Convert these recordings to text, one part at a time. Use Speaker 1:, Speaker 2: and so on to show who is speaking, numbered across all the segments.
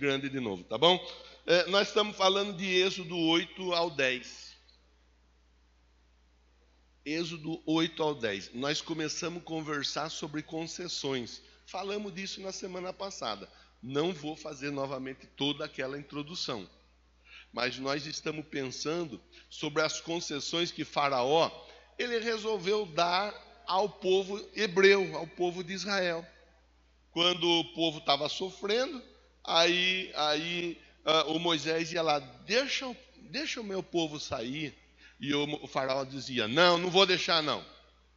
Speaker 1: grande de novo, tá bom? Nós estamos falando de Êxodo 8 ao 10. Êxodo 8 ao 10. Nós começamos a conversar sobre concessões. Falamos disso na semana passada. Não vou fazer novamente toda aquela introdução. Mas nós estamos pensando sobre as concessões que Faraó, ele resolveu dar ao povo hebreu, ao povo de Israel. Quando o povo estava sofrendo, aí o Moisés ia lá, deixa o meu povo sair. E o Faraó dizia, não vou deixar não.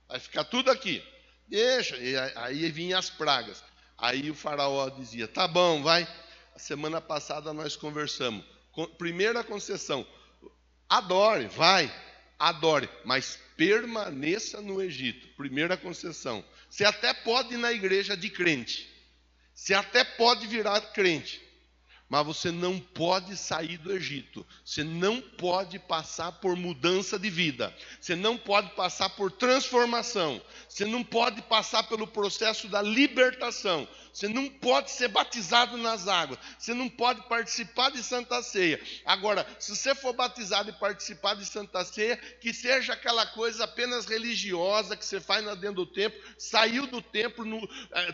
Speaker 1: Vai ficar tudo aqui. Deixa. E aí vinham as pragas. Aí o Faraó dizia, tá bom, vai. A semana passada nós conversamos. Primeira concessão, adore, mas permaneça no Egito. Primeira concessão. Você até pode ir na igreja de crente, você até pode virar crente, mas você não pode sair do Egito. Você não pode passar por mudança de vida. Você não pode passar por transformação. Você não pode passar pelo processo da libertação. Você não pode ser batizado nas águas. Você não pode participar de Santa Ceia. Agora, se você for batizado e participar de Santa Ceia, que seja aquela coisa apenas religiosa que você faz lá dentro do templo, saiu do templo,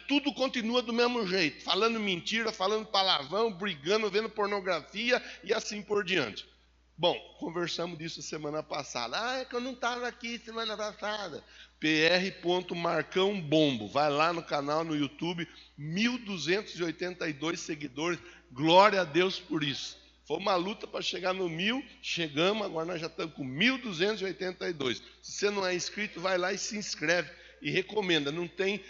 Speaker 1: tudo continua do mesmo jeito. Falando mentira, falando palavrão, brigando, vendo pornografia e assim por diante. Bom, conversamos disso semana passada. É que eu não estava aqui semana passada. PR.marcãobombo. Vai lá no canal, no YouTube, 1.282 seguidores. Glória a Deus por isso. Foi uma luta para chegar no 1.000. Chegamos, agora nós já estamos com 1.282. Se você não é inscrito, vai lá e se inscreve. E recomenda, não tem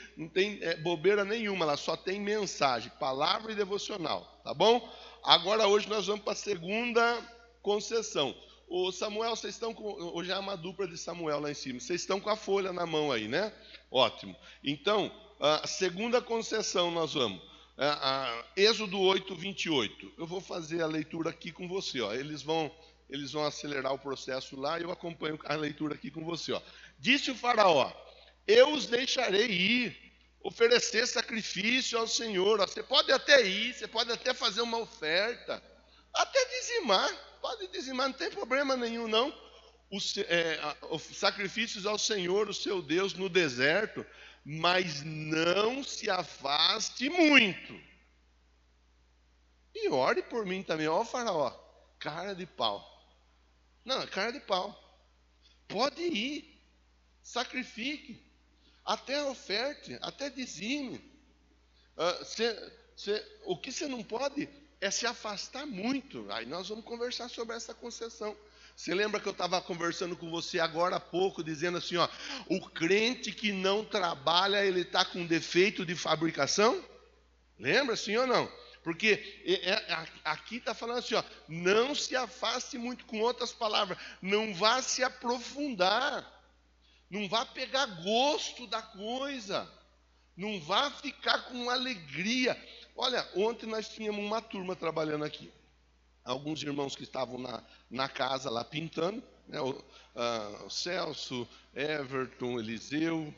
Speaker 1: bobeira nenhuma, ela só tem mensagem, palavra e devocional, tá bom? Agora hoje nós vamos para a segunda concessão. Ô Samuel, vocês estão com... Hoje é uma dupla de Samuel lá em cima. Vocês estão com a folha na mão aí, né? Ótimo. Então, a segunda concessão nós vamos. Êxodo 8, 28. Eu vou fazer a leitura aqui com você. Ó. Eles vão acelerar o processo lá e eu acompanho a leitura aqui com você. Ó. Disse o faraó, eu os deixarei ir, oferecer sacrifício ao Senhor. Você pode até ir, você pode até fazer uma oferta, até dizimar. Pode dizimar, não tem problema nenhum, não. Os sacrifícios ao Senhor, o seu Deus, no deserto, mas não se afaste muito. E ore por mim também, ó faraó, cara de pau. Não, cara de pau. Pode ir, sacrifique, até oferte, até dizime. O que você não pode é se afastar muito. Aí nós vamos conversar sobre essa concessão. Você lembra que eu estava conversando com você agora há pouco, dizendo assim, ó, o crente que não trabalha, ele está com defeito de fabricação? Lembra, sim ou não? Porque aqui está falando assim, ó, não se afaste muito, com outras palavras, não vá se aprofundar, não vá pegar gosto da coisa, não vá ficar com alegria. Olha, ontem nós tínhamos uma turma trabalhando aqui. Alguns irmãos que estavam na casa lá pintando, né? O Celso, Everton, Eliseu,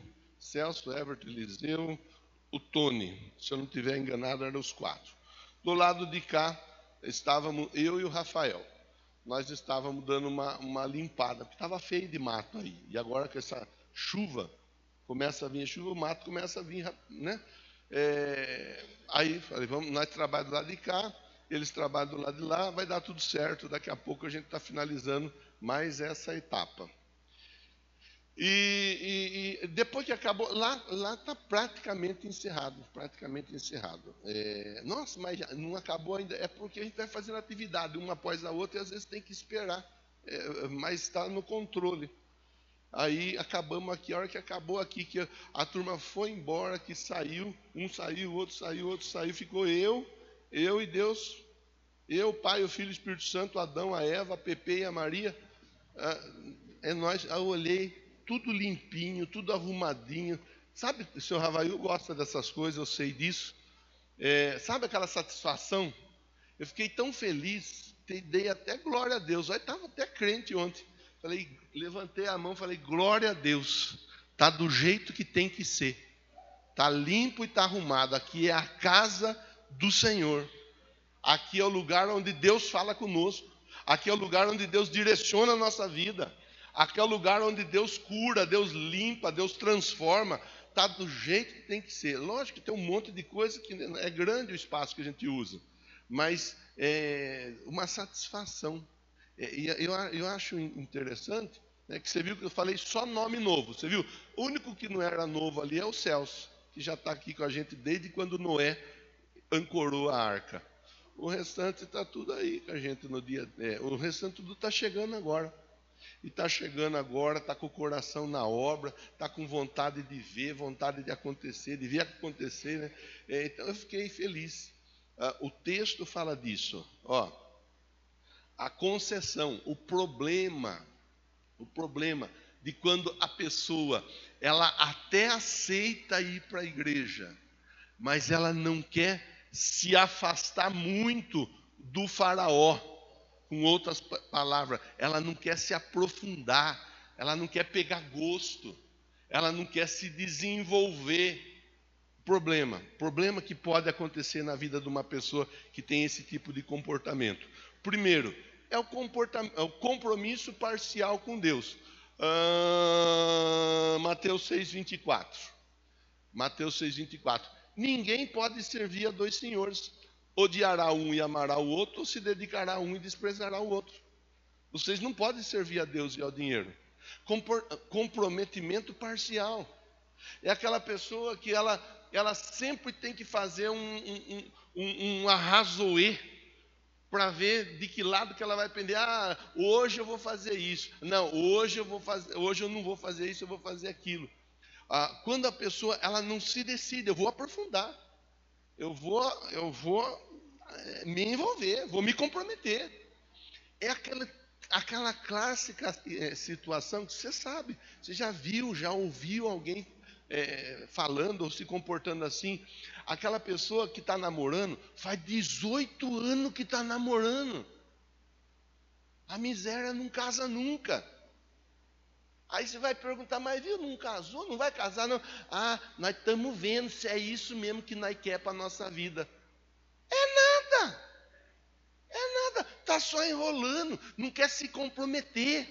Speaker 1: o Tony. Se eu não estiver enganado, eram os 4. Do lado de cá, estávamos eu e o Rafael. Nós estávamos dando uma limpada, porque estava feio de mato aí. E agora com essa chuva, começa a vir a chuva, o mato começa a vir, né? Aí falei, nós trabalhamos do lado de cá, eles trabalham do lado de lá, vai dar tudo certo. Daqui a pouco a gente está finalizando mais essa etapa. E depois que acabou, lá está praticamente encerrado. Nossa, mas não acabou ainda. É porque a gente vai fazendo atividade uma após a outra e às vezes tem que esperar. Mas está no controle. Aí acabamos aqui, a hora que acabou aqui, que a turma foi embora, que saiu, um saiu, outro saiu, ficou eu e Deus, eu, o Pai, o Filho e o Espírito Santo, Adão, a Eva, a Pepe e a Maria, nós, eu olhei, tudo limpinho, tudo arrumadinho, sabe, o senhor Ravail gosta dessas coisas, eu sei disso, sabe aquela satisfação? Eu fiquei tão feliz, dei até glória a Deus, eu estava até crente ontem, levantei a mão e falei, glória a Deus, está do jeito que tem que ser, está limpo e está arrumado, aqui é a casa do Senhor. Aqui é o lugar onde Deus fala conosco. Aqui é o lugar onde Deus direciona a nossa vida. Aqui é o lugar onde Deus cura, Deus limpa, Deus transforma. Está do jeito que tem que ser. Lógico que tem um monte de coisa que é grande o espaço que a gente usa. Mas é uma satisfação. Eu acho interessante, né, que você viu que eu falei só nome novo. Você viu? O único que não era novo ali é o Celso, que já está aqui com a gente desde quando Noé ancorou a arca. O restante está tudo aí com a gente no dia. O restante tudo está chegando agora. E está chegando agora, está com o coração na obra, está com vontade de ver, vontade de acontecer, de ver acontecer, né? Então eu fiquei feliz. O texto fala disso. Ó, a concessão, o problema de quando a pessoa, ela até aceita ir para a igreja, mas ela não quer se afastar muito do faraó. Com outras palavras, ela não quer se aprofundar, ela não quer pegar gosto, ela não quer se desenvolver. Problema que pode acontecer na vida de uma pessoa que tem esse tipo de comportamento. Primeiro, é o compromisso parcial com Deus. Mateus 6,24. Mateus 6,24. Ninguém pode servir a dois senhores. Odiará um e amará o outro, ou se dedicará a um e desprezará o outro. Vocês não podem servir a Deus e ao dinheiro. Comprometimento parcial. É aquela pessoa que ela sempre tem que fazer um arrazoé para ver de que lado que ela vai pender. Hoje eu vou fazer isso. Não, hoje eu não vou fazer isso, eu vou fazer aquilo. Quando a pessoa ela não se decide, eu vou aprofundar. Eu vou me envolver, vou me comprometer. É aquela clássica situação que você sabe, você já viu, já ouviu alguém falando ou se comportando assim. Aquela pessoa que está namorando, faz 18 anos que está namorando. A miséria não casa nunca. Aí você vai perguntar, mas viu, não casou? Não vai casar não? Nós estamos vendo se é isso mesmo que nós quer para a nossa vida. É nada. Está só enrolando, não quer se comprometer.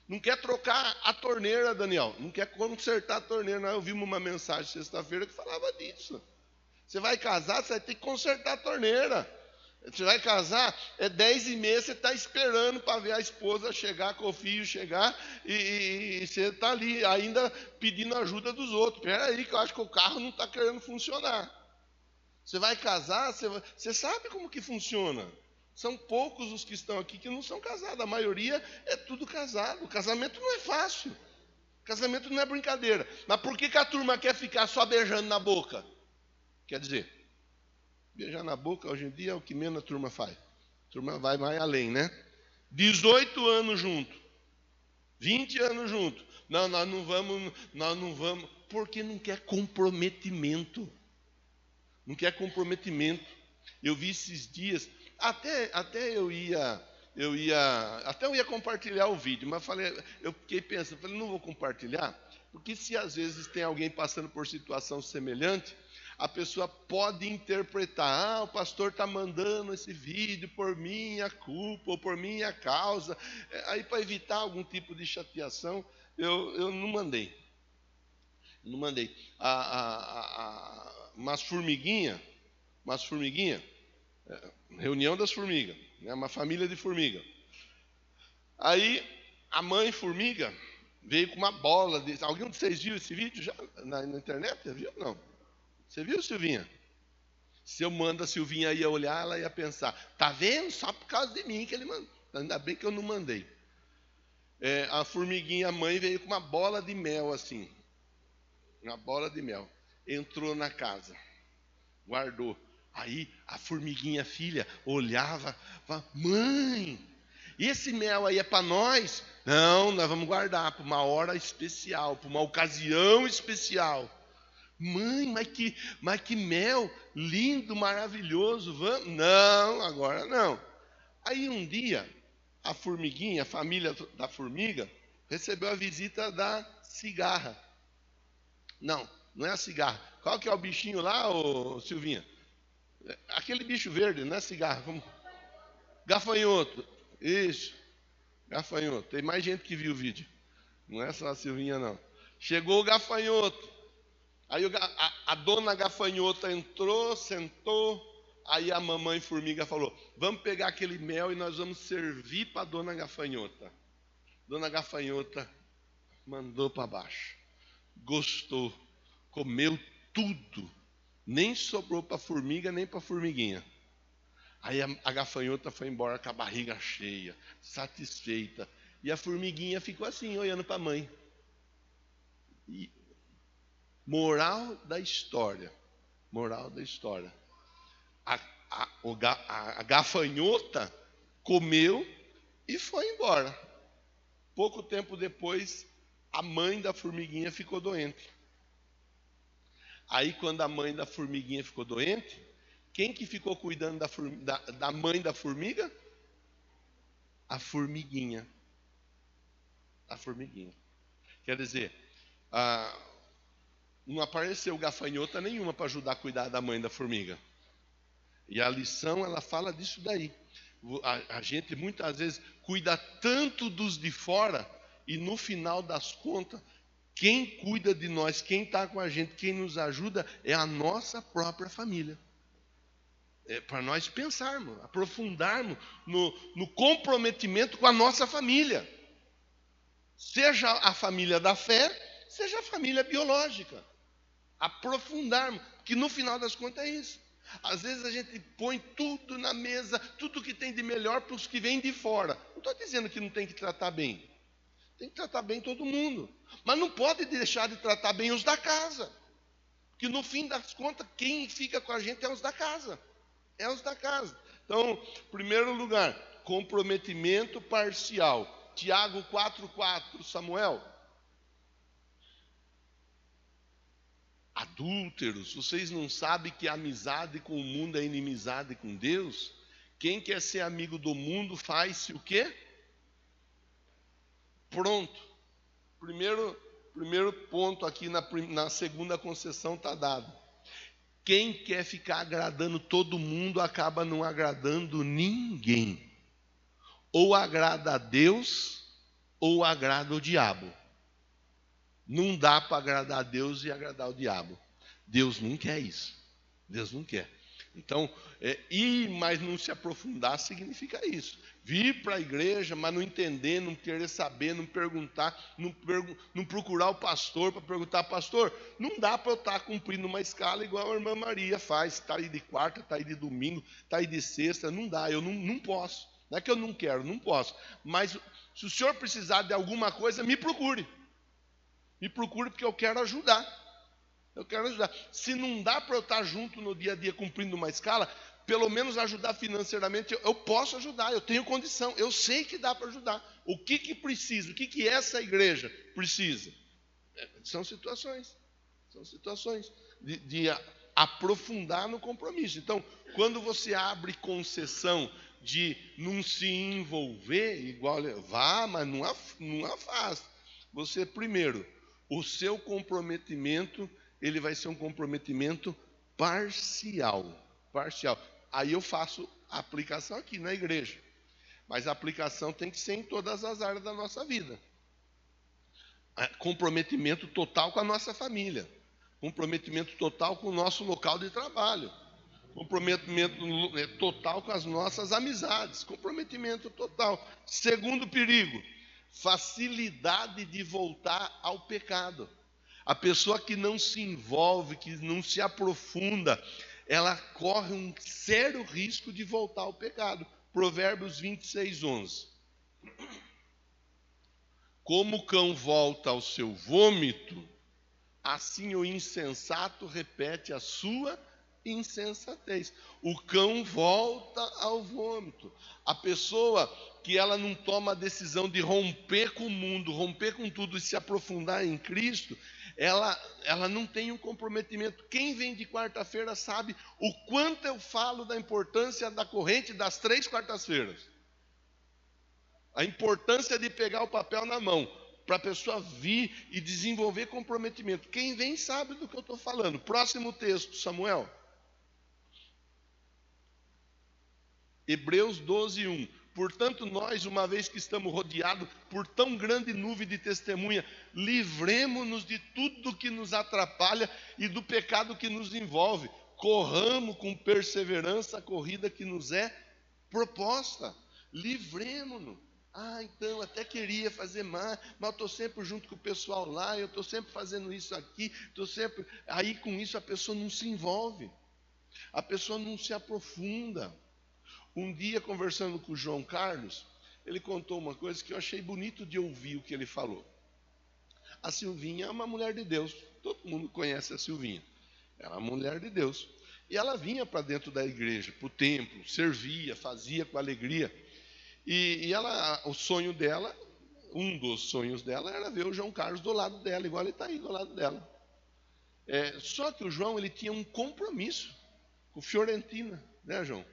Speaker 1: Não quer trocar a torneira, Daniel. Não quer consertar a torneira. Nós ouvimos uma mensagem sexta-feira que falava disso. Você vai casar, você vai ter que consertar a torneira. Você vai casar, 10h30, você está esperando para ver a esposa chegar, com o filho chegar, e você está ali ainda pedindo ajuda dos outros. Espera aí, que eu acho que o carro não está querendo funcionar. Você vai casar, você sabe como que funciona. São poucos os que estão aqui que não são casados. A maioria é tudo casado. O casamento não é fácil. O casamento não é brincadeira. Mas por que a turma quer ficar só beijando na boca? Quer dizer, beijar na boca hoje em dia é o que menos a turma faz. A turma vai mais além, né? 18 anos junto. 20 anos junto. Não, nós não vamos. Porque não quer comprometimento. Não quer comprometimento. Eu vi esses dias, até eu ia compartilhar o vídeo, mas eu fiquei pensando, não vou compartilhar, porque se às vezes tem alguém passando por situação semelhante, a pessoa pode interpretar, o pastor está mandando esse vídeo por minha culpa ou por minha causa. Aí, para evitar algum tipo de chateação, eu não mandei. Umas formiguinhas, reunião das formigas, né, uma família de formiga. Aí a mãe formiga veio com uma bola. Alguém de vocês viu esse vídeo já na internet? Já viu? Não. Você viu, Silvinha? Se eu mando a Silvinha ia olhar, ela ia pensar, tá vendo? Só por causa de mim que ele mandou. Ainda bem que eu não mandei. A formiguinha, a mãe, veio com uma bola de mel assim. Uma bola de mel. Entrou na casa. Guardou. Aí a formiguinha filha olhava, falava, mãe, esse mel aí é para nós? Não, nós vamos guardar para uma hora especial, para uma ocasião especial. Mãe, mas que mel lindo, maravilhoso, vamos? Não, agora não. Aí um dia, a formiguinha, a família da formiga, recebeu a visita da cigarra. Não é a cigarra. Qual que é o bichinho lá, ô Silvinha? Aquele bicho verde, não é cigarro, gafanhoto. Isso, gafanhoto. Tem mais gente que viu o vídeo. Não é só a Silvinha, não. Chegou o gafanhoto. Aí a dona gafanhota entrou, sentou. Aí a mamãe formiga falou: vamos pegar aquele mel e nós vamos servir para a dona gafanhota. Dona gafanhota mandou para baixo. Gostou. Comeu tudo. Nem sobrou para a formiga, nem para a formiguinha. Aí a gafanhota foi embora com a barriga cheia, satisfeita. E a formiguinha ficou assim, olhando para a mãe. E, moral da história. Moral da história. A gafanhota comeu e foi embora. Pouco tempo depois, a mãe da formiguinha ficou doente. Aí, quando a mãe da formiguinha ficou doente, quem que ficou cuidando da mãe da formiga? A formiguinha. A formiguinha. Quer dizer, não apareceu gafanhota nenhuma para ajudar a cuidar da mãe da formiga. E a lição, ela fala disso daí. A gente muitas vezes cuida tanto dos de fora e no final das contas, quem cuida de nós, quem está com a gente, quem nos ajuda é a nossa própria família. É para nós pensarmos, aprofundarmos no comprometimento com a nossa família. Seja a família da fé, seja a família biológica. Aprofundarmos, que no final das contas é isso. Às vezes a gente põe tudo na mesa, tudo que tem de melhor para os que vêm de fora. Não estou dizendo que não tem que tratar bem. Tem que tratar bem todo mundo. Mas não pode deixar de tratar bem os da casa. Porque no fim das contas, quem fica com a gente é os da casa. É os da casa. Então, em primeiro lugar, comprometimento parcial. Tiago 4,4, Samuel. Adúlteros, vocês não sabem que a amizade com o mundo é inimizade com Deus? Quem quer ser amigo do mundo faz-se o quê? Pronto. Primeiro ponto aqui na segunda concessão está dado. Quem quer ficar agradando todo mundo acaba não agradando ninguém. Ou agrada a Deus, ou agrada o diabo. Não dá para agradar a Deus e agradar o diabo. Deus não quer isso. Deus não quer. Então, ir, mas não se aprofundar significa isso. Vir para a igreja, mas não entender, não querer saber, não perguntar, não procurar o pastor para perguntar, pastor, não dá para eu estar cumprindo uma escala igual a irmã Maria faz. Está aí de quarta, está aí de domingo, está aí de sexta, não dá, eu não posso. Não é que eu não quero, não posso. Mas se o senhor precisar de alguma coisa, me procure. Me procure porque eu quero ajudar. Eu quero ajudar. Se não dá para eu estar junto no dia a dia cumprindo uma escala, pelo menos ajudar financeiramente, eu posso ajudar, eu tenho condição, eu sei que dá para ajudar. O que precisa? O que essa igreja precisa? São situações de aprofundar no compromisso. Então, quando você abre concessão de não se envolver, igual, vá, mas não afasta. Você, primeiro, o seu comprometimento, ele vai ser um comprometimento parcial. Aí eu faço a aplicação aqui na igreja. Mas a aplicação tem que ser em todas as áreas da nossa vida. Comprometimento total com a nossa família. Comprometimento total com o nosso local de trabalho. Comprometimento total com as nossas amizades. Comprometimento total. Segundo perigo, facilidade de voltar ao pecado. A pessoa que não se envolve, que não se aprofunda, ela corre um sério risco de voltar ao pecado. Provérbios 26:11. Como o cão volta ao seu vômito, assim o insensato repete a sua insensatez. O cão volta ao vômito. A pessoa que ela não toma a decisão de romper com o mundo, romper com tudo e se aprofundar em Cristo, ela não tem um comprometimento. Quem vem de quarta-feira sabe o quanto eu falo da importância da corrente das 3 quartas-feiras. A importância de pegar o papel na mão, para a pessoa vir e desenvolver comprometimento. Quem vem sabe do que eu estou falando. Próximo texto, Samuel. Hebreus 12:1. Portanto, nós, uma vez que estamos rodeados por tão grande nuvem de testemunha, livremo-nos de tudo que nos atrapalha e do pecado que nos envolve. Corramos com perseverança a corrida que nos é proposta. Livremo-nos. Então, até queria fazer mais, mas eu estou sempre junto com o pessoal lá, eu estou sempre fazendo isso aqui, estou sempre... Aí, com isso, a pessoa não se envolve, a pessoa não se aprofunda. Um dia, conversando com o João Carlos, ele contou uma coisa que eu achei bonito de ouvir o que ele falou. A Silvinha é uma mulher de Deus, todo mundo conhece a Silvinha, ela é uma mulher de Deus. E ela vinha para dentro da igreja, para o templo, servia, fazia com alegria. E ela, o sonho dela, um dos sonhos dela era ver o João Carlos do lado dela, igual ele está aí do lado dela. Só que o João, ele tinha um compromisso com Fiorentina, né, João?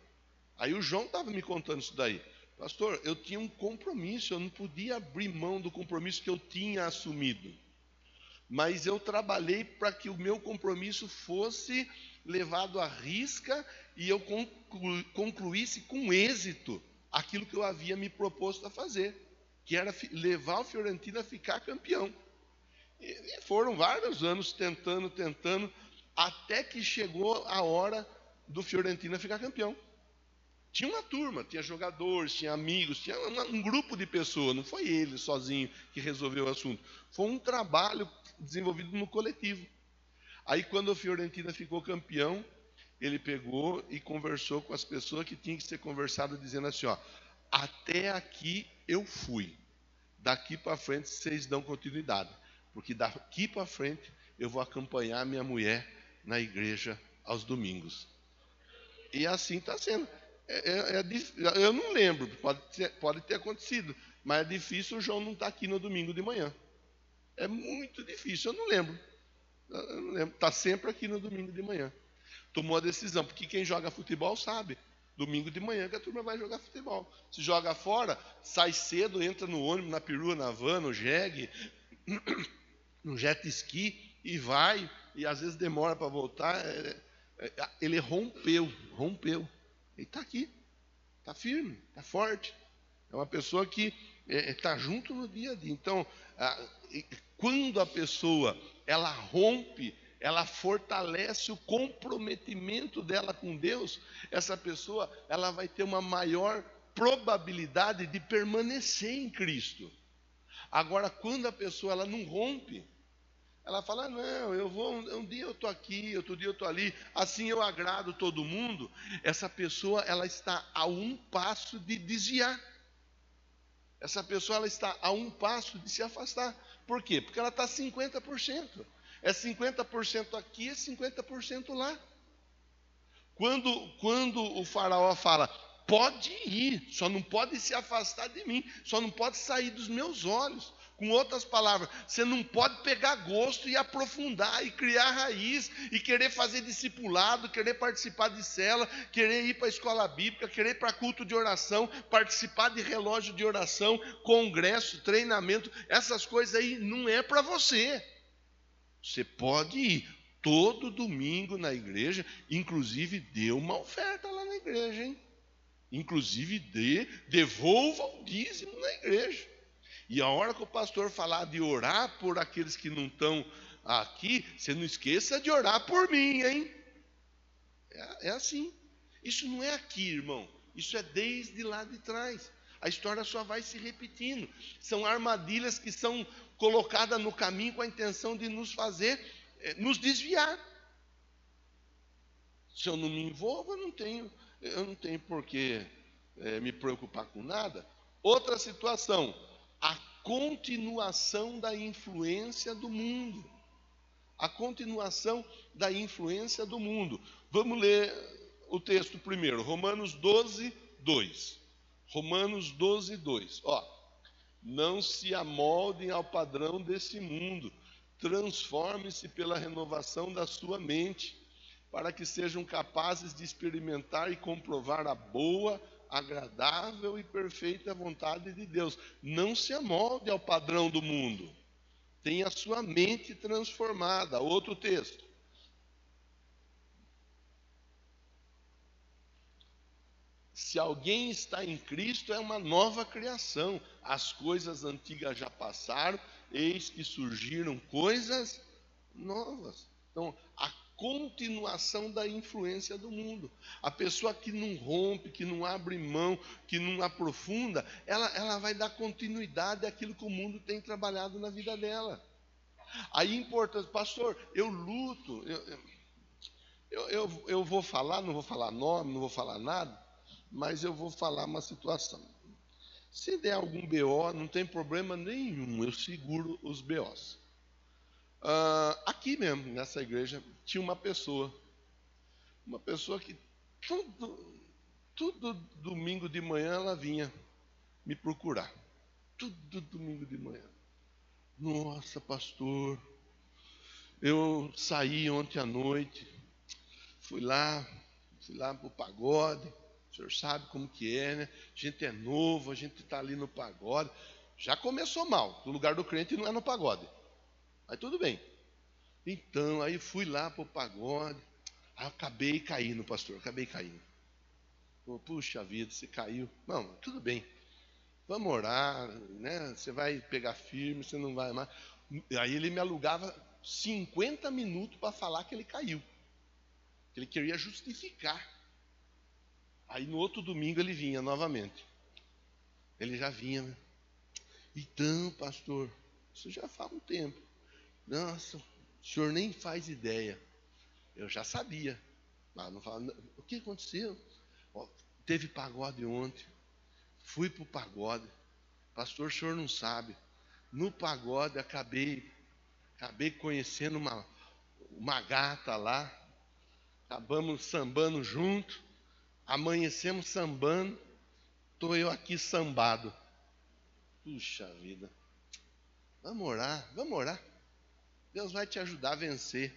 Speaker 1: Aí o João estava me contando isso daí. Pastor, eu tinha um compromisso, eu não podia abrir mão do compromisso que eu tinha assumido. Mas eu trabalhei para que o meu compromisso fosse levado à risca e eu concluísse com êxito aquilo que eu havia me proposto a fazer, que era levar o Fiorentina a ficar campeão. E foram vários anos tentando, até que chegou a hora do Fiorentina ficar campeão. Tinha uma turma, tinha jogadores, tinha amigos, tinha um grupo de pessoas, não foi ele sozinho que resolveu o assunto. Foi um trabalho desenvolvido no coletivo. Aí, quando o Fiorentina ficou campeão, ele pegou e conversou com as pessoas que tinham que ser conversado, dizendo assim, até aqui eu fui, daqui para frente vocês dão continuidade, porque daqui para frente eu vou acompanhar minha mulher na igreja aos domingos. E assim está sendo. Eu não lembro, pode ter acontecido, mas é difícil o João não estar aqui no domingo de manhã. É muito difícil, eu não lembro. Está sempre aqui no domingo de manhã. Tomou a decisão, porque quem joga futebol sabe. Domingo de manhã que a turma vai jogar futebol. Se joga fora, sai cedo, entra no ônibus, na perua, na van, no jegue, no jet ski e vai. E às vezes demora para voltar. Ele rompeu. Ele está aqui, está firme, está forte. É uma pessoa que está junto no dia a dia. Então, quando a pessoa ela rompe, ela fortalece o comprometimento dela com Deus, essa pessoa ela vai ter uma maior probabilidade de permanecer em Cristo. Agora, quando a pessoa ela não rompe, ela fala, não, eu vou, um dia eu estou aqui, outro dia eu estou ali, assim eu agrado todo mundo. Essa pessoa, ela está a um passo de desviar. Essa pessoa, ela está a um passo de se afastar. Por quê? Porque ela está 50%. É 50% aqui, é 50% lá. Quando o faraó fala, pode ir, só não pode se afastar de mim, só não pode sair dos meus olhos. Com outras palavras, você não pode pegar gosto e aprofundar, e criar raiz, e querer fazer discipulado, querer participar de célula, querer ir para a escola bíblica, querer ir para culto de oração, participar de relógio de oração, congresso, treinamento, essas coisas aí não é para você. Você pode ir todo domingo na igreja, inclusive dê uma oferta lá na igreja, hein? Inclusive devolva o dízimo na igreja. E a hora que o pastor falar de orar por aqueles que não estão aqui, você não esqueça de orar por mim, hein? É assim. Isso não é aqui, irmão. Isso é desde lá de trás. A história só vai se repetindo. São armadilhas que são colocadas no caminho com a intenção de nos fazer nos desviar. Se eu não me envolvo, eu não tenho por que me preocupar com nada. Outra situação, a continuação da influência do mundo. A continuação da influência do mundo. Vamos ler o texto primeiro, Romanos 12, 2. Romanos 12, 2. Não se amoldem ao padrão desse mundo, transforme-se pela renovação da sua mente, para que sejam capazes de experimentar e comprovar a boa, agradável e perfeita vontade de Deus. Não se amolde ao padrão do mundo. Tenha a sua mente transformada. Outro texto. Se alguém está em Cristo, é uma nova criação. As coisas antigas já passaram, eis que surgiram coisas novas. Então, a continuação da influência do mundo. A pessoa que não rompe, que não abre mão, que não aprofunda, ela vai dar continuidade àquilo que o mundo tem trabalhado na vida dela. Aí, importante, pastor, eu luto, eu vou falar, não vou falar nome, não vou falar nada, mas eu vou falar uma situação. Se der algum BO, não tem problema nenhum, eu seguro os BOs. Aqui mesmo, nessa igreja, tinha uma pessoa que todo domingo de manhã ela vinha me procurar. Todo domingo de manhã. Nossa, pastor, eu saí ontem à noite, fui lá para o pagode. O senhor sabe como que é, né? A gente é novo, a gente está ali no pagode. Já começou mal. O lugar do crente não é no pagode. Mas tudo bem. Então, aí fui lá para o pagode. Acabei caindo, pastor. Acabei caindo. Puxa vida, você caiu. Não, tudo bem. Vamos orar, né? Você vai pegar firme, você não vai mais. Aí ele me alugava 50 minutos para falar que ele caiu. Que ele queria justificar. Aí no outro domingo ele vinha novamente. Ele já vinha. Né? Então, pastor, isso já faz um tempo. Nossa, o senhor nem faz ideia. Eu já sabia. Mas não fala, o que aconteceu? Teve pagode ontem. Fui para o pagode. Pastor, o senhor não sabe. No pagode acabei conhecendo uma gata lá. Acabamos sambando junto. Amanhecemos sambando. Estou eu aqui sambado. Puxa vida. Vamos orar. Deus vai te ajudar a vencer.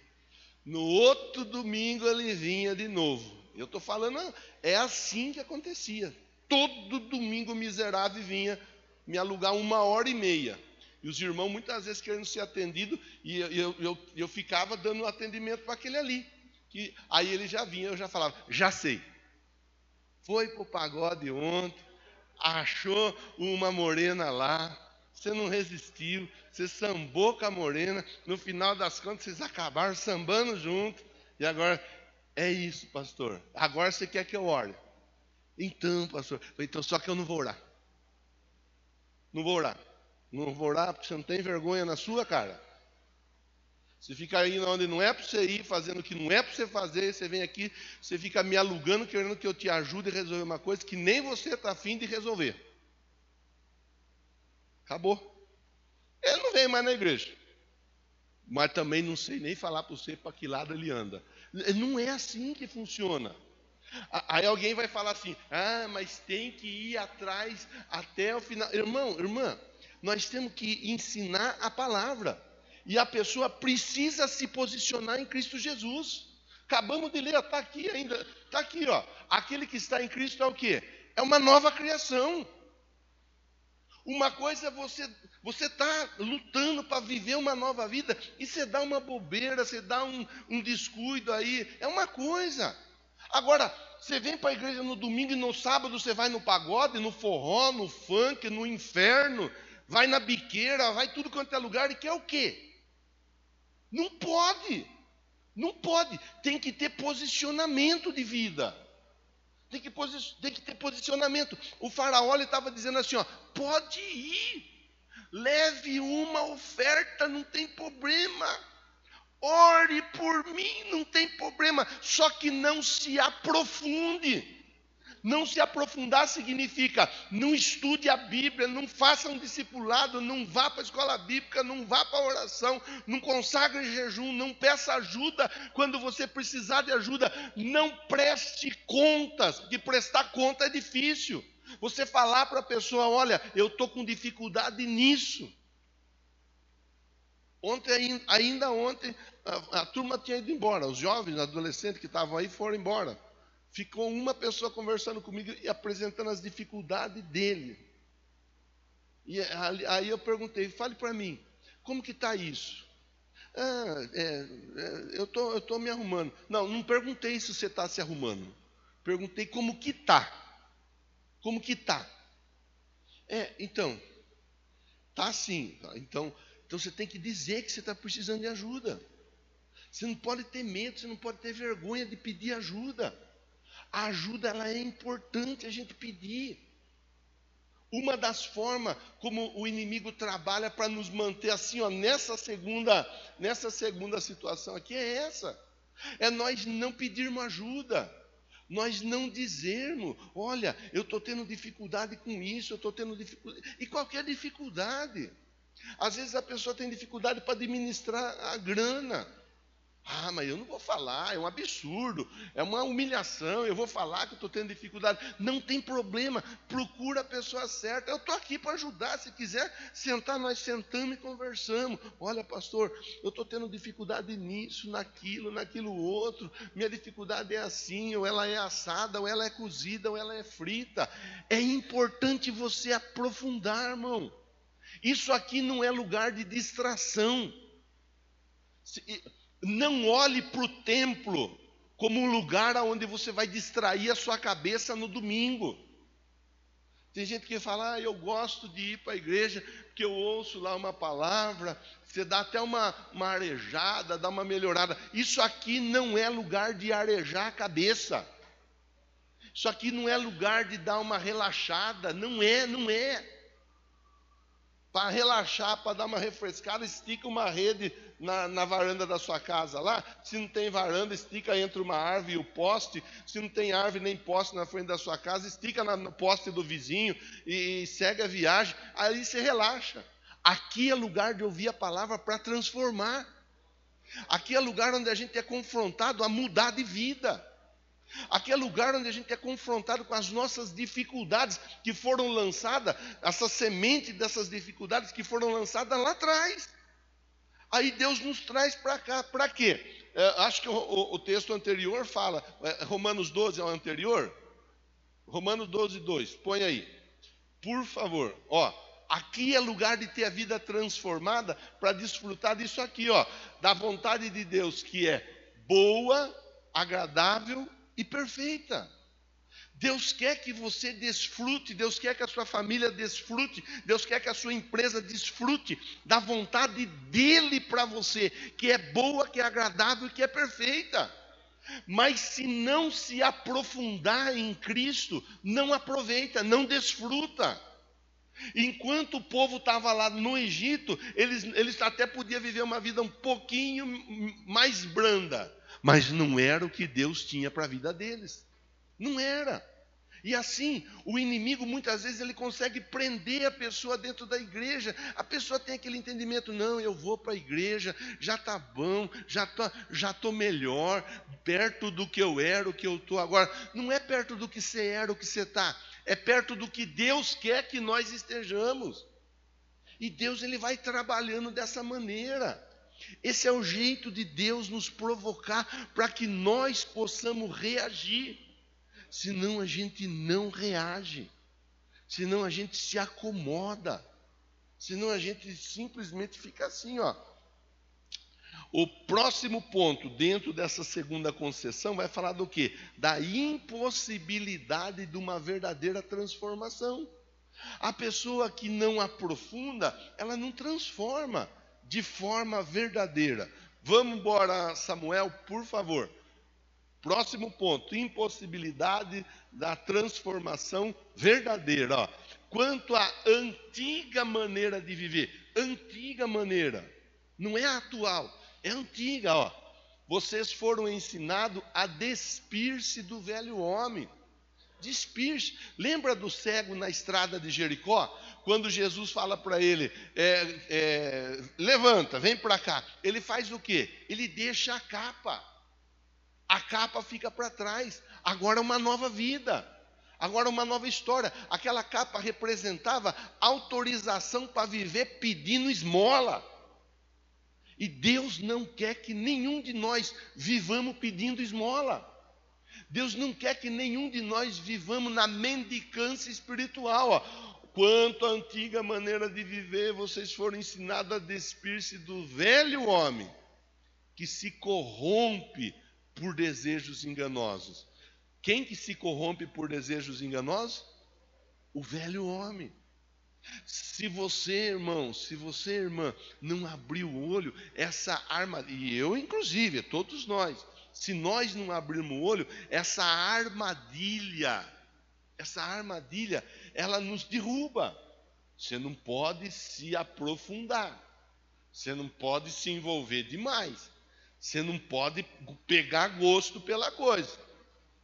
Speaker 1: No outro domingo ele vinha de novo. Eu estou falando, é assim que acontecia. Todo domingo o miserável vinha me alugar 1h30. E os irmãos muitas vezes querendo ser atendidos. E eu ficava dando atendimento para aquele ali. Aí ele já vinha, eu já falava, já sei. Foi para o pagode ontem, achou uma morena lá, você não resistiu, você sambou com a morena, no final das contas vocês acabaram sambando junto, e agora, é isso, pastor, agora você quer que eu ore? Então, pastor, então só que eu não vou orar. Não vou orar porque você não tem vergonha na sua cara. Você fica indo onde não é para você ir, fazendo o que não é para você fazer, você vem aqui, você fica me alugando, querendo que eu te ajude a resolver uma coisa que nem você está afim de resolver. Acabou. Ele não vem mais na igreja. Mas também não sei nem falar para você para que lado ele anda. Não é assim que funciona. Aí alguém vai falar assim, mas tem que ir atrás até o final. Irmã, nós temos que ensinar a palavra. E a pessoa precisa se posicionar em Cristo Jesus. Acabamos de ler, está aqui ainda. Está aqui, ó. Aquele que está em Cristo é o quê? É uma nova criação. Uma coisa é você está lutando para viver uma nova vida e você dá uma bobeira, você dá um descuido aí. É uma coisa. Agora, você vem para a igreja no domingo e no sábado você vai no pagode, no forró, no funk, no inferno, vai na biqueira, vai tudo quanto é lugar e quer o quê? Não pode. Tem que ter posicionamento de vida. Tem que ter posicionamento. O faraó estava dizendo assim, ó, pode ir. Leve uma oferta, não tem problema. Ore por mim, não tem problema. Só que não se aprofunde. Não se aprofundar significa não estude a Bíblia, não faça um discipulado, não vá para a escola bíblica, não vá para a oração, não consagre jejum, não peça ajuda quando você precisar de ajuda, não preste contas, porque prestar conta é difícil. Você falar para a pessoa, olha, eu estou com dificuldade nisso. Ainda ontem, a turma tinha ido embora, os jovens, adolescentes que estavam aí foram embora. Ficou uma pessoa conversando comigo e apresentando as dificuldades dele. E aí eu perguntei, fale para mim, como que está isso? Eu estou me arrumando. Não perguntei se você está se arrumando. Perguntei como que está. Como que tá? Então, tá assim. Então você tem que dizer que você está precisando de ajuda. Você não pode ter medo, você não pode ter vergonha de pedir ajuda. A ajuda, ela é importante a gente pedir. Uma das formas como o inimigo trabalha para nos manter assim, ó, nessa segunda situação aqui é essa. É nós não pedirmos ajuda. Nós não dizermos, olha, eu estou tendo dificuldade com isso, eu estou tendo dificuldade. E qualquer dificuldade. Às vezes a pessoa tem dificuldade para administrar a grana. Mas eu não vou falar, é um absurdo, é uma humilhação, eu vou falar que eu estou tendo dificuldade. Não tem problema, procura a pessoa certa. Eu estou aqui para ajudar, se quiser sentar, nós sentamos e conversamos. Olha, pastor, eu estou tendo dificuldade nisso, naquilo outro. Minha dificuldade é assim, ou ela é assada, ou ela é cozida, ou ela é frita. É importante você aprofundar, irmão. Isso aqui não é lugar de distração. Não olhe para o templo como um lugar onde você vai distrair a sua cabeça no domingo. Tem gente que fala, eu gosto de ir para a igreja, porque eu ouço lá uma palavra, você dá até uma arejada, dá uma melhorada. Isso aqui não é lugar de arejar a cabeça. Isso aqui não é lugar de dar uma relaxada, não é. Para relaxar, para dar uma refrescada, estica uma rede na varanda da sua casa lá. Se não tem varanda, estica entre uma árvore e o poste. Se não tem árvore nem poste na frente da sua casa, estica no poste do vizinho e segue a viagem. Aí você relaxa. Aqui é lugar de ouvir a palavra para transformar. Aqui é lugar onde a gente é confrontado a mudar de vida. Aqui é lugar onde a gente é confrontado com as nossas dificuldades que foram lançadas, essa semente dessas dificuldades que foram lançadas lá atrás. Aí Deus nos traz para cá. Para quê? Acho que o texto anterior fala, Romanos 12 é o anterior? Romanos 12, 2, põe aí. Por favor, aqui é lugar de ter a vida transformada para desfrutar disso aqui, da vontade de Deus, que é boa, agradável e perfeita. Deus quer que você desfrute, Deus quer que a sua família desfrute, Deus quer que a sua empresa desfrute da vontade dEle para você, que é boa, que é agradável e que é perfeita. Mas se não se aprofundar em Cristo, não aproveita, não desfruta. Enquanto o povo estava lá no Egito, eles até podiam viver uma vida um pouquinho mais branda, mas não era o que Deus tinha para a vida deles. Não era. E assim, o inimigo muitas vezes ele consegue prender a pessoa dentro da igreja. A pessoa tem aquele entendimento, não, eu vou para a igreja, já está bom, já tô melhor, perto do que eu era, o que eu estou agora. Não é perto do que você era, o que você está, é perto do que Deus quer que nós estejamos. E Deus ele vai trabalhando dessa maneira. Esse é o jeito de Deus nos provocar para que nós possamos reagir. Senão a gente não reage, senão a gente se acomoda, senão a gente simplesmente fica assim, O próximo ponto dentro dessa segunda concessão vai falar do quê? Da impossibilidade de uma verdadeira transformação. A pessoa que não aprofunda, ela não transforma de forma verdadeira. Vamos embora, Samuel, por favor. Próximo ponto, impossibilidade da transformação verdadeira. Quanto à antiga maneira de viver, antiga maneira, não é atual, é antiga. Vocês foram ensinados a despir-se do velho homem. Despir-se. Lembra do cego na estrada de Jericó? Quando Jesus fala para ele, levanta, vem para cá. Ele faz o quê? Ele deixa a capa. A capa fica para trás. Agora é uma nova vida. Agora é uma nova história. Aquela capa representava autorização para viver pedindo esmola. E Deus não quer que nenhum de nós vivamos pedindo esmola. Deus não quer que nenhum de nós vivamos na mendicância espiritual. Quanto à antiga maneira de viver, vocês foram ensinados a despir-se do velho homem, que se corrompe por desejos enganosos. Quem que se corrompe por desejos enganosos? O velho homem. Se você, irmão, se você, irmã, não abrir o olho, essa armadilha, e eu inclusive, todos nós, se nós não abrirmos o olho, essa armadilha, ela nos derruba. Você não pode se aprofundar, você não pode se envolver demais, você não pode pegar gosto pela coisa.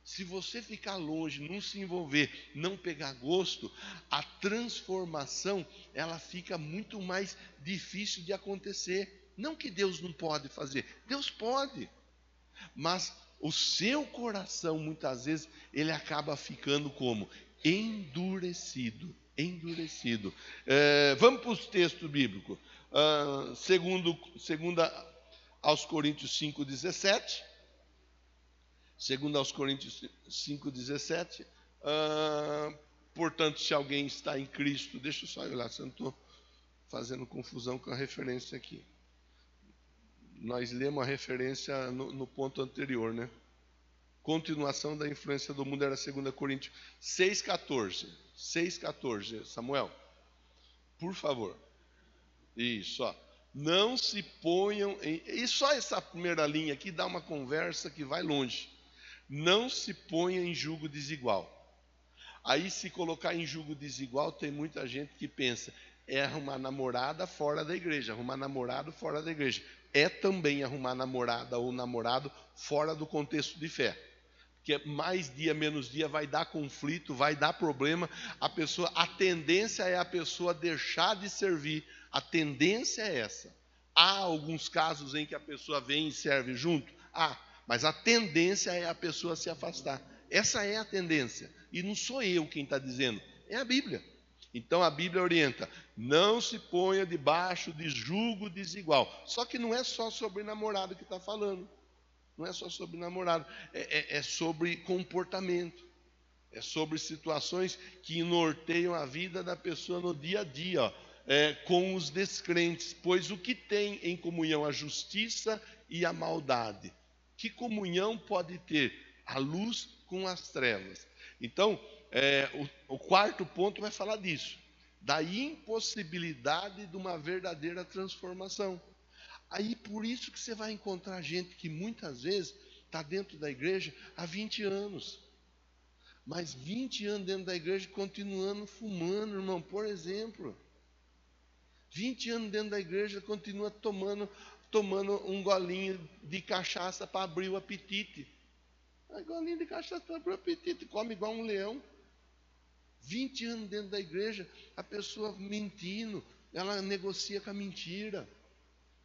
Speaker 1: Se você ficar longe, não se envolver, não pegar gosto, a transformação, ela fica muito mais difícil de acontecer. Não que Deus não pode fazer, Deus pode, mas o seu coração, muitas vezes, ele acaba ficando como? Endurecido, endurecido. Vamos para os textos bíblicos. Segunda aos Coríntios 5,17. Segundo aos Coríntios 5,17, portanto, se alguém está em Cristo, deixa eu só olhar, se eu não estou fazendo confusão com a referência aqui. Nós lemos a referência no ponto anterior, né? Continuação da influência do mundo era 2 Coríntios 6,14. 6,14, Samuel, por favor. Isso, ó. Não se ponham em... E só essa primeira linha aqui dá uma conversa que vai longe. Não se ponha em julgo desigual. Aí, se colocar em julgo desigual, tem muita gente que pensa, é arrumar namorada fora da igreja, arrumar namorado fora da igreja. É também arrumar namorada ou namorado fora do contexto de fé. Porque mais dia, menos dia, vai dar conflito, vai dar problema. A tendência é a pessoa deixar de servir. A tendência é essa. Há alguns casos em que a pessoa vem e serve junto? Mas a tendência é a pessoa se afastar. Essa é a tendência. E não sou eu quem está dizendo, é a Bíblia. Então a Bíblia orienta, não se ponha debaixo de julgo desigual. Só que não é só sobre namorado que está falando. Não é só sobre namorado. É sobre comportamento. É sobre situações que norteiam a vida da pessoa no dia a dia, com os descrentes. Pois o que tem em comunhão a justiça e a maldade? Que comunhão pode ter a luz com as trevas? Então, o quarto ponto vai falar disso, da impossibilidade de uma verdadeira transformação. Aí, por isso que você vai encontrar gente que muitas vezes está dentro da igreja há 20 anos. Mas 20 anos dentro da igreja continuando fumando, irmão, por exemplo. 20 anos dentro da igreja continua tomando um golinho de cachaça para abrir o apetite. Golinho de cachaça para abrir o apetite, come igual um leão. 20 anos dentro da igreja, a pessoa mentindo, ela negocia com a mentira.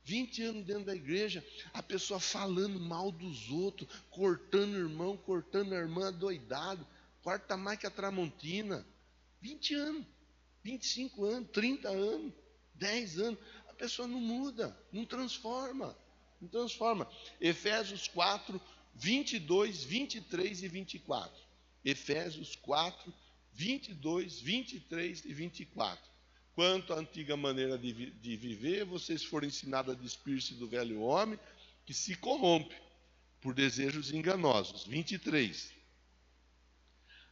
Speaker 1: 20 anos dentro da igreja, a pessoa falando mal dos outros, cortando o irmão, cortando a irmã, doidado, corta mais que a Tramontina. 20 anos, 25 anos, 30 anos, 10 anos, a pessoa não muda, não transforma. Efésios 4, 22, 23 e 24. Efésios 4, 22, 23 e 24. Quanto à antiga maneira de viver, vocês foram ensinados a despir-se do velho homem, que se corrompe por desejos enganosos. 23.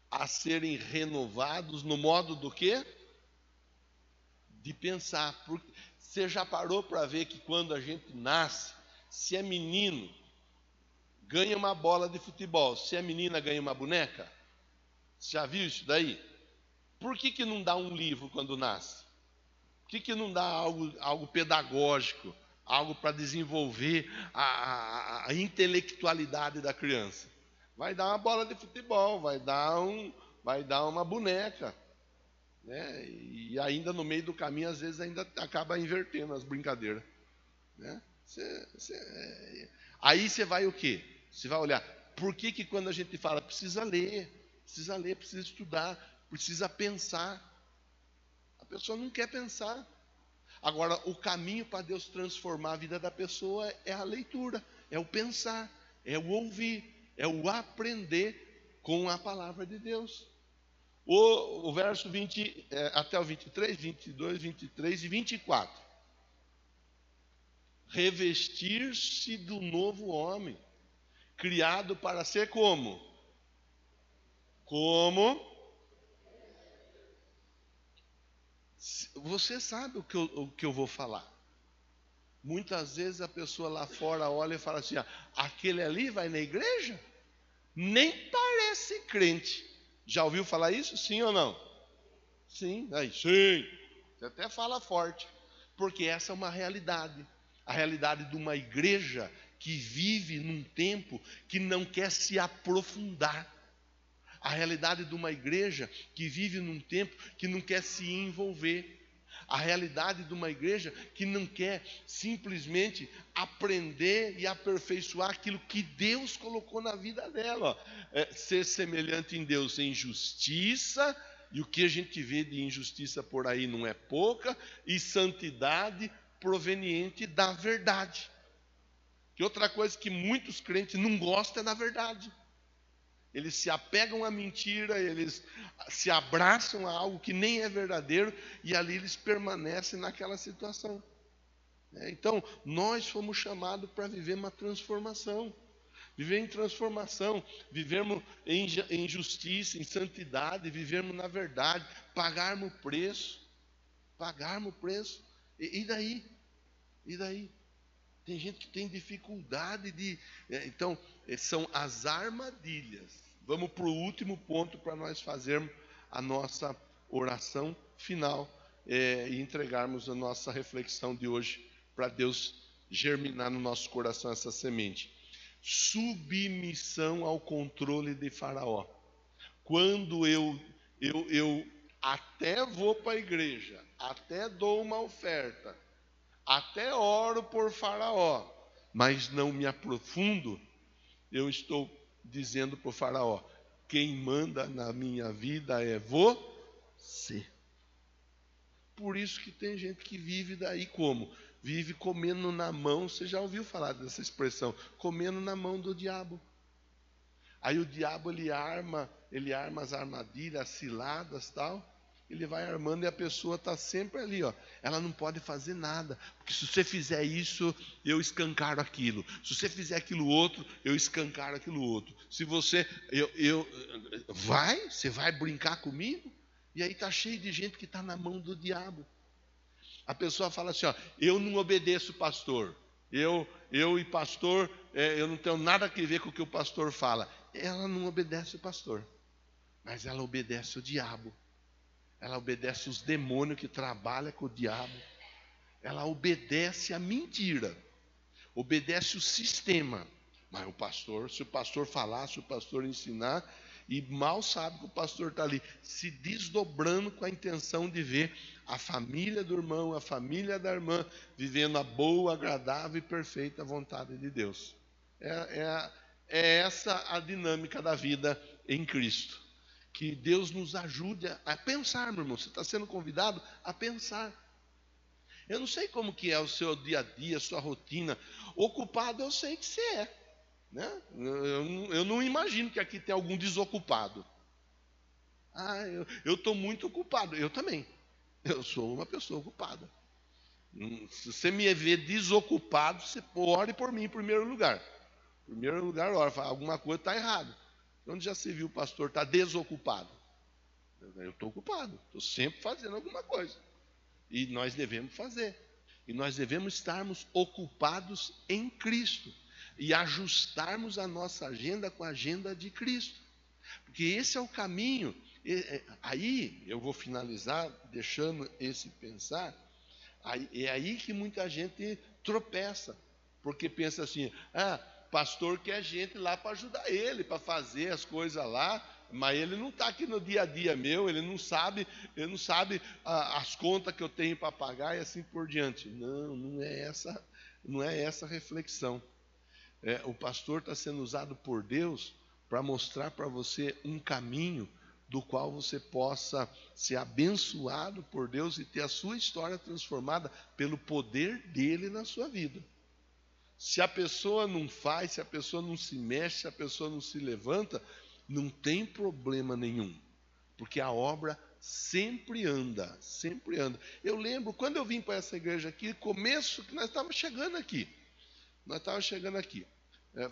Speaker 1: A serem renovados no modo do quê? De pensar. Porque você já parou para ver que quando a gente nasce, se é menino, ganha uma bola de futebol, se é menina, ganha uma boneca? Você já viu isso daí? Por que não dá um livro quando nasce? Por que não dá algo pedagógico, algo para desenvolver a intelectualidade da criança? Vai dar uma bola de futebol, vai dar uma boneca, né? E ainda no meio do caminho, às vezes, ainda acaba invertendo as brincadeiras, né? Aí você vai o quê? Você vai olhar, por que quando a gente fala, precisa ler, precisa estudar, precisa pensar? A pessoa não quer pensar. Agora, o caminho para Deus transformar a vida da pessoa é a leitura, é o pensar, é o ouvir, é o aprender com a palavra de Deus. O verso 20, até o 23, 22, 23 e 24. Revestir-se do novo homem, criado para ser como? você sabe o que eu vou falar. Muitas vezes a pessoa lá fora olha e fala assim: aquele ali vai na igreja? Nem parece crente. Já ouviu falar isso? Sim ou não? Sim, aí, sim. Você até fala forte. Porque essa é uma realidade. A realidade de uma igreja que vive num tempo que não quer se aprofundar. A realidade de uma igreja que vive num tempo que não quer se envolver. A realidade de uma igreja que não quer simplesmente aprender e aperfeiçoar aquilo que Deus colocou na vida dela. Ser semelhante em Deus em justiça, e o que a gente vê de injustiça por aí não é pouca, e santidade proveniente da verdade. Que outra coisa que muitos crentes não gostam é da verdade. Eles se apegam à mentira, eles se abraçam a algo que nem é verdadeiro, e ali eles permanecem naquela situação. Então, nós fomos chamados para viver uma transformação. Viver em transformação, vivermos em justiça, em santidade, vivermos na verdade, pagarmos o preço. Pagarmos o preço. E daí? E daí? Tem gente que tem dificuldade de... Então, são as armadilhas. Vamos para o último ponto para nós fazermos a nossa oração final e entregarmos a nossa reflexão de hoje para Deus germinar no nosso coração essa semente. Submissão ao controle de Faraó. Quando eu até vou para a igreja, até dou uma oferta, até oro por Faraó, mas não me aprofundo, eu estou dizendo para o Faraó: quem manda na minha vida é você. Por isso que tem gente que vive daí como? Vive comendo na mão. Você já ouviu falar dessa expressão? Comendo na mão do diabo. Aí o diabo ele arma as armadilhas, as ciladas, tal. Ele vai armando e a pessoa está sempre ali, ó. Ela não pode fazer nada, porque se você fizer isso, eu escancaro aquilo. Se você fizer aquilo outro, eu escancaro aquilo outro. Se você, você vai brincar comigo? E aí está cheio de gente que está na mão do diabo. A pessoa fala assim, ó, eu não obedeço o pastor. Eu e pastor, eu não tenho nada a ver com o que o pastor fala. Ela não obedece o pastor, mas ela obedece o diabo. Ela obedece os demônios que trabalham com o diabo. Ela obedece a mentira. Obedece o sistema. Mas o pastor, se o pastor falar, se o pastor ensinar, e mal sabe que o pastor está ali se desdobrando com a intenção de ver a família do irmão, a família da irmã, vivendo a boa, agradável e perfeita vontade de Deus. É essa a dinâmica da vida em Cristo. Que Deus nos ajude a pensar, meu irmão. Você está sendo convidado a pensar. Eu não sei como que é o seu dia a dia, a sua rotina. Ocupado eu sei que você é. Né? Eu não imagino que aqui tem algum desocupado. Eu estou muito ocupado. Eu também. Eu sou uma pessoa ocupada. Se você me ver desocupado, você ore por mim em primeiro lugar. Em primeiro lugar, ora, alguma coisa está errada. Onde já se viu o pastor está desocupado? Eu estou ocupado, estou sempre fazendo alguma coisa. E nós devemos fazer. E nós devemos estarmos ocupados em Cristo. E ajustarmos a nossa agenda com a agenda de Cristo. Porque esse é o caminho. Aí eu vou finalizar deixando esse pensar. É aí que muita gente tropeça. Porque pensa assim, pastor quer gente lá para ajudar ele, para fazer as coisas lá, mas ele não está aqui no dia a dia meu, ele não sabe as contas que eu tenho para pagar e assim por diante. Não é essa a reflexão. O pastor está sendo usado por Deus para mostrar para você um caminho do qual você possa ser abençoado por Deus e ter a sua história transformada pelo poder dele na sua vida. Se a pessoa não faz, se a pessoa não se mexe, se a pessoa não se levanta, não tem problema nenhum, porque a obra sempre anda, sempre anda. Eu lembro, quando eu vim para essa igreja aqui, começo que nós estávamos chegando aqui,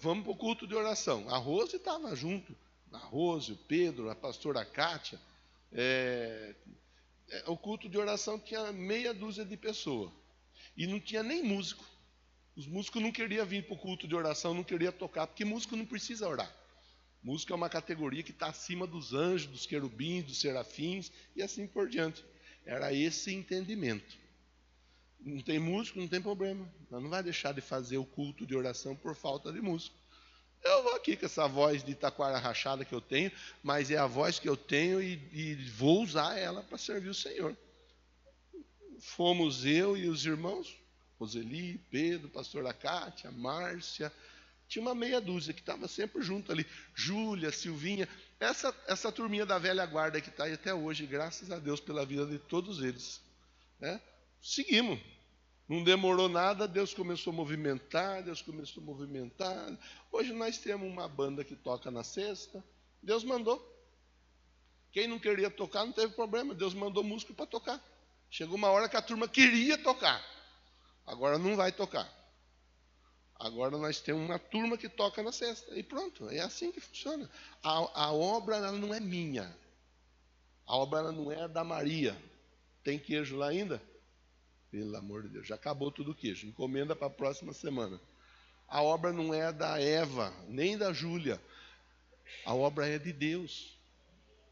Speaker 1: vamos para o culto de oração, a Rose estava junto, a Rose, o Pedro, a pastora Kátia, O culto de oração tinha meia dúzia de pessoas. E não tinha nem músico. Os músicos não queriam vir para o culto de oração, não queriam tocar, porque músico não precisa orar. Música é uma categoria que está acima dos anjos, dos querubins, dos serafins e assim por diante. Era esse entendimento. Não tem músico, não tem problema. Nós não vai deixar de fazer o culto de oração por falta de músico. Eu vou aqui com essa voz de taquara rachada que eu tenho, mas é a voz que eu tenho e vou usar ela para servir o Senhor. Fomos eu e os irmãos, Roseli, Pedro, pastor Cátia, Márcia. Tinha uma meia dúzia que estava sempre junto ali. Júlia, Silvinha. Essa turminha da velha guarda que está aí até hoje, graças a Deus pela vida de todos eles. Né? Seguimos. Não demorou nada, Deus começou a movimentar, Hoje nós temos uma banda que toca na sexta. Deus mandou. Quem não queria tocar não teve problema. Deus mandou músico para tocar. Chegou uma hora que a turma queria tocar. Agora não vai tocar. Agora nós temos uma turma que toca na sexta. E pronto, é assim que funciona. A obra ela não é minha. A obra ela não é da Maria. Tem queijo lá ainda? Pelo amor de Deus, já acabou tudo o queijo. Encomenda para a próxima semana. A obra não é da Eva, nem da Júlia. A obra é de Deus.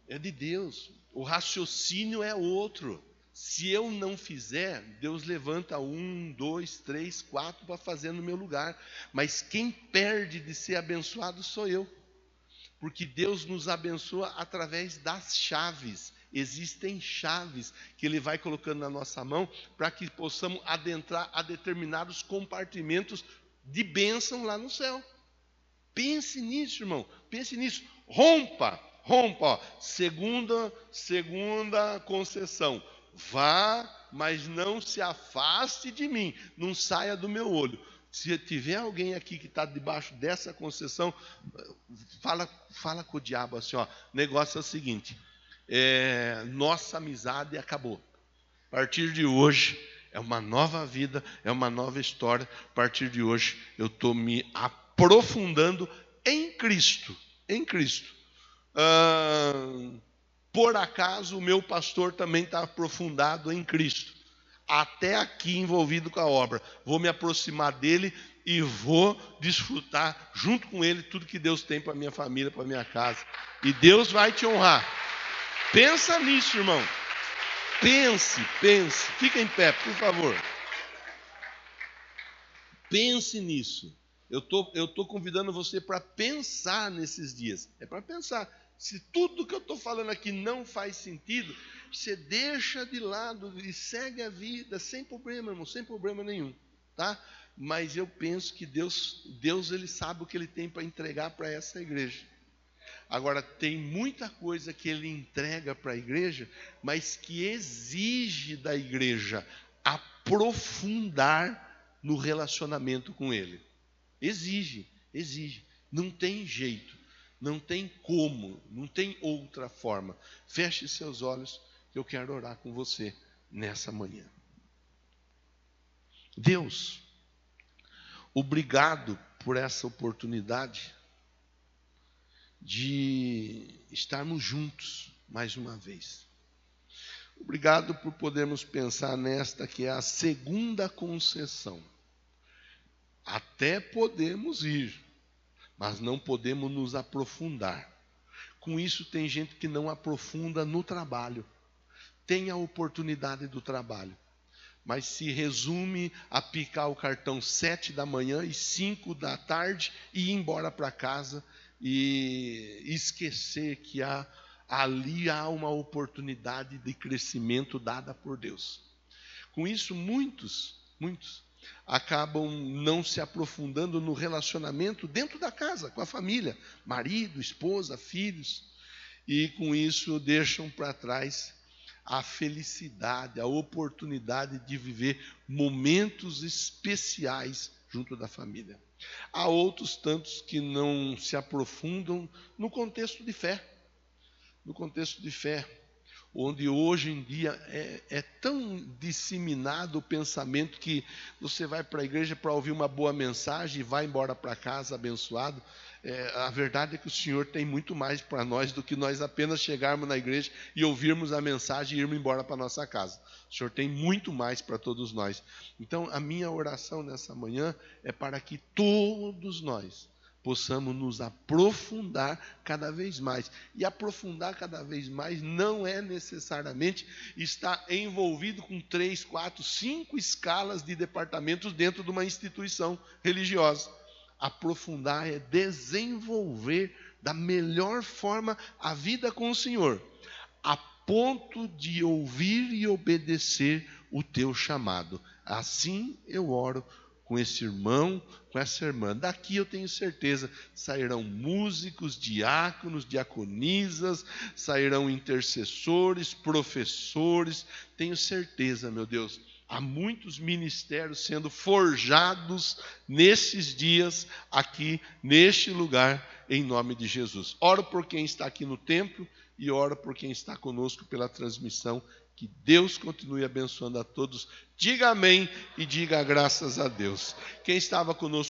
Speaker 1: É de Deus. O raciocínio é outro. Se eu não fizer, Deus levanta 1, 2, 3, 4 para fazer no meu lugar. Mas quem perde de ser abençoado sou eu. Porque Deus nos abençoa através das chaves. Existem chaves que Ele vai colocando na nossa mão para que possamos adentrar a determinados compartimentos de bênção lá no céu. Pense nisso, irmão. Pense nisso. Rompa. Ó. Segunda concessão. Vá, mas não se afaste de mim. Não saia do meu olho. Se tiver alguém aqui que está debaixo dessa concessão, fala com o diabo assim, ó. O negócio é o seguinte. Nossa amizade acabou. A partir de hoje é uma nova vida, é uma nova história. A partir de hoje eu estou me aprofundando em Cristo. Em Cristo. Por acaso o meu pastor também está aprofundado em Cristo. Até aqui envolvido com a obra. Vou me aproximar dele e vou desfrutar junto com ele tudo que Deus tem para a minha família, para a minha casa. E Deus vai te honrar. Pensa nisso, irmão. Pense. Fica em pé, por favor. Pense nisso. Eu tô convidando você para pensar nesses dias. É para pensar. Se tudo que eu estou falando aqui não faz sentido, você deixa de lado e segue a vida sem problema, irmão, sem problema nenhum, tá? Mas eu penso que Deus ele sabe o que Ele tem para entregar para essa igreja. Agora, tem muita coisa que Ele entrega para a igreja, mas que exige da igreja aprofundar no relacionamento com Ele. Exige. Não tem jeito. Não tem como, não tem outra forma. Feche seus olhos, que eu quero orar com você nessa manhã. Deus, obrigado por essa oportunidade de estarmos juntos mais uma vez. Obrigado por podermos pensar nesta que é a segunda concessão. Até podemos ir, mas não podemos nos aprofundar. Com isso, tem gente que não aprofunda no trabalho. Tem a oportunidade do trabalho, mas se resume a picar o cartão 7 da manhã e 5 da tarde e ir embora para casa e esquecer que ali há uma oportunidade de crescimento dada por Deus. Com isso, muitos acabam não se aprofundando no relacionamento dentro da casa, com a família, marido, esposa, filhos, e com isso deixam para trás a felicidade, a oportunidade de viver momentos especiais junto da família. Há outros tantos que não se aprofundam no contexto de fé, onde hoje em dia é tão disseminado o pensamento que você vai para a igreja para ouvir uma boa mensagem e vai embora para casa abençoado. A verdade é que o Senhor tem muito mais para nós do que nós apenas chegarmos na igreja e ouvirmos a mensagem e irmos embora para a nossa casa. O Senhor tem muito mais para todos nós. Então, a minha oração nessa manhã é para que todos nós possamos nos aprofundar cada vez mais. E aprofundar cada vez mais não é necessariamente estar envolvido com 3, 4, 5 escalas de departamentos dentro de uma instituição religiosa. Aprofundar é desenvolver da melhor forma a vida com o Senhor, a ponto de ouvir e obedecer o teu chamado. Assim eu oro com esse irmão, com essa irmã. Daqui eu tenho certeza, sairão músicos, diáconos, diaconisas, sairão intercessores, professores. Tenho certeza, meu Deus, há muitos ministérios sendo forjados nesses dias, aqui, neste lugar, em nome de Jesus. Oro por quem está aqui no templo e oro por quem está conosco pela transmissão. Que Deus continue abençoando a todos. Diga amém e diga graças a Deus. Quem estava conosco